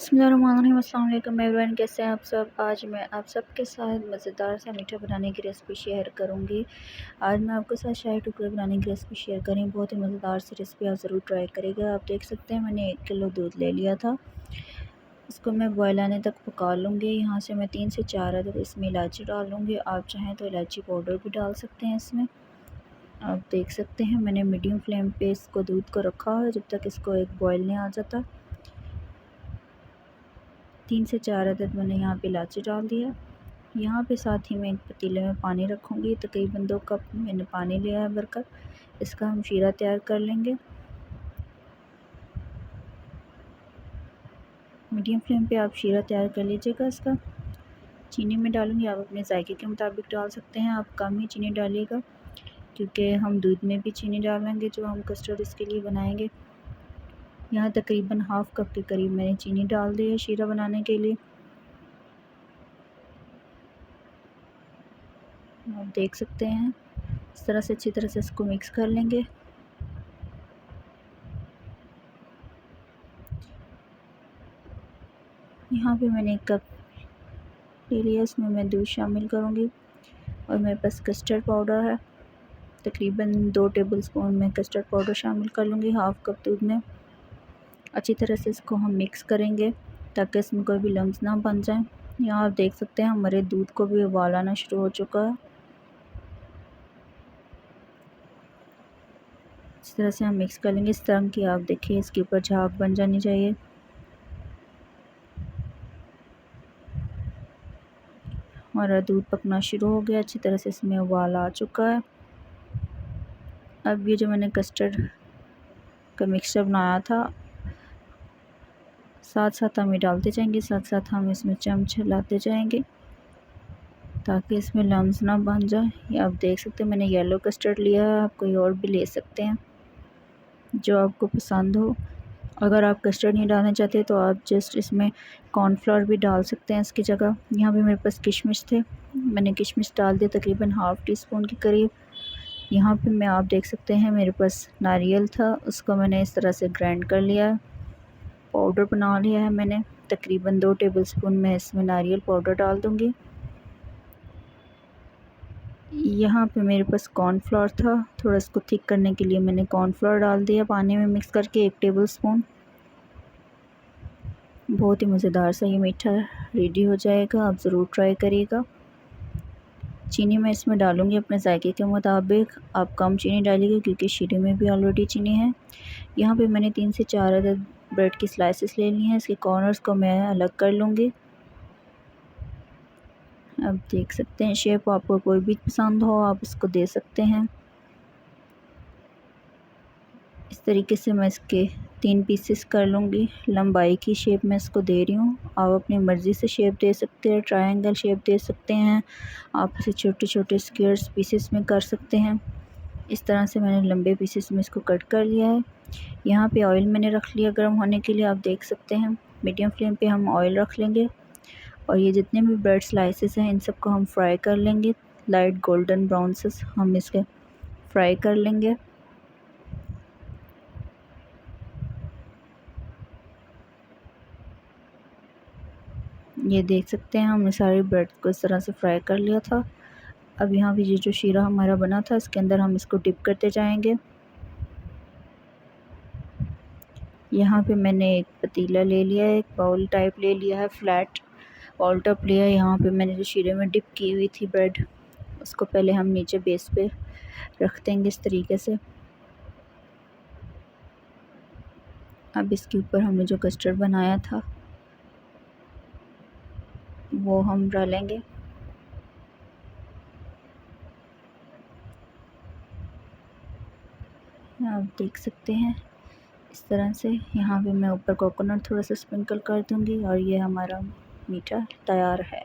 बिस्मिल्लाहिर्रहमानिर्रहीम। अस्सलाम वालेकुम एवरीवन, कैसे हैं आप सब। आज मैं आप सबके साथ मज़ेदार सा मीठा बनाने की रेसिपी शेयर करूंगी। आज मैं आपके साथ शाही टुकड़े बनाने की रेसिपी शेयर करें। बहुत ही मज़ेदार सी रेसिपी, आप ज़रूर ट्राई करेगा। आप देख सकते हैं मैंने 1 किलो दूध ले लिया था। इसको मैं बॉयल आने तक पका लूँगी। यहाँ से मैं 3 से 4 अदद इसमें इलायची डाल लूँगी। आप चाहें तो इलायची पाउडर भी डाल सकते हैं इसमें। आप देख सकते हैं मैंने मीडियम फ्लेम पे इसको दूध को रखा है जब तक इसको एक बॉयल नहीं आ जाता। 3 से 4 अदद मैंने यहाँ पे इलायची डाल दिया। यहाँ पे साथ ही मैं एक पतीले में पानी रखूँगी। तकरीबन 2 कप मैंने पानी लिया है भरकर। इसका हम शीरा तैयार कर लेंगे। मीडियम फ्लेम पे आप शीरा तैयार कर लीजिएगा। इसका चीनी में डालूँगी, आप अपने जायके के मुताबिक डाल सकते हैं। आप कम ही चीनी डालिएगा क्योंकि हम दूध में भी चीनी डालेंगे जो हम कस्टर्ड इसके लिए बनाएंगे। यहाँ तकरीबन हाफ़ कप के करीब मैंने चीनी डाल दी है शीरा बनाने के लिए। आप देख सकते हैं इस तरह से अच्छी तरह से इसको मिक्स कर लेंगे। यहाँ पे मैंने 1 कप ले लिया, इसमें मैं दूध शामिल करूँगी और मेरे पास कस्टर्ड पाउडर है। तकरीबन 2 टेबलस्पून मैं कस्टर्ड पाउडर शामिल कर लूँगी हाफ़ कप दूध में। अच्छी तरह से इसको हम मिक्स करेंगे ताकि इसमें कोई भी लम्स ना बन जाए। यहाँ आप देख सकते हैं हमारे दूध को भी उबाल आना शुरू हो चुका है। इस तरह से हम मिक्स कर लेंगे। इस तरह की आप देखिए इसके ऊपर झाग बन जानी चाहिए। हमारा दूध पकना शुरू हो गया, अच्छी तरह से इसमें उबाल आ चुका है। अब ये जो मैंने कस्टर्ड का मिक्सचर बनाया था साथ साथ हम ये डालते जाएंगे, साथ साथ हम इसमें चमच हिलाते जाएंगे ताकि इसमें लम्स ना बन जाए। ये आप देख सकते हैं मैंने येलो कस्टर्ड लिया है, आप कोई और भी ले सकते हैं जो आपको पसंद हो। अगर आप कस्टर्ड नहीं डालना चाहते तो आप जस्ट इसमें कॉर्नफ्लोर भी डाल सकते हैं इसकी जगह। यहाँ पे मेरे पास किशमिश थे, मैंने किशमिश डाल दिया तकरीबन हाफ़ टी स्पून के करीब। यहाँ पे मैं आप देख सकते हैं मेरे पास नारियल था, उसको मैंने इस तरह से ग्राइंड कर लिया, पाउडर बना लिया है मैंने। तकरीबन 2 टेबलस्पून मैं इसमें नारियल पाउडर डाल दूँगी। यहाँ पे मेरे पास कॉर्नफ्लोर था, थोड़ा इसको थिक करने के लिए मैंने कॉर्नफ्लोर डाल दिया पानी में मिक्स करके 1 टेबलस्पून। बहुत ही मज़ेदार सा ये मीठा रेडी हो जाएगा, आप ज़रूर ट्राई करिएगा। चीनी मैं इसमें डालूँगी अपने जायके के मुताबिक, आप कम चीनी डालिएगा क्योंकि शीरे में भी ऑलरेडी चीनी है। यहाँ पे मैंने 3 से 4 अदद ब्रेड की स्लाइसेस ले ली हैं, इसके कॉर्नर्स को मैं अलग कर लूँगी। आप देख सकते हैं शेप आपको कोई भी पसंद हो आप इसको दे सकते हैं। इस तरीके से मैं इसके 3 पीसेस कर लूँगी। लंबाई की शेप मैं इसको दे रही हूँ, आप अपनी मर्ज़ी से शेप दे सकते हैं, ट्रायंगल शेप दे सकते हैं, आप इसे छोटे छोटे स्क्वायर्स पीसेस में कर सकते हैं। इस तरह से मैंने लंबे पीसेस में इसको कट कर लिया है। यहाँ पे ऑयल मैंने रख लिया गर्म होने के लिए, आप देख सकते हैं मीडियम फ्लेम पे हम ऑयल रख लेंगे और ये जितने भी ब्रेड स्लाइसेस हैं इन सबको हम फ्राई कर लेंगे। लाइट गोल्डन ब्राउन से हम इसके फ्राई कर लेंगे। ये देख सकते हैं हमने सारे ब्रेड को इस तरह से फ्राई कर लिया था। अब यहाँ पे ये जो शीरा हमारा बना था इसके अंदर हम इसको डिप करते जाएंगे। यहाँ पे मैंने एक पतीला ले लिया है, एक बाउल टाइप ले लिया है, फ्लैट बाउल टाइप लिया है। यहाँ पे मैंने जो शीरे में डिप की हुई थी ब्रेड उसको पहले हम नीचे बेस पे रख देंगे इस तरीके से। अब इसके ऊपर हमने जो कस्टर्ड बनाया था वो हम डालेंगे। आप देख सकते हैं इस तरह से। यहाँ पे मैं ऊपर कोकोनट थोड़ा सा स्प्रिंकल कर दूँगी और ये हमारा मीठा तैयार है।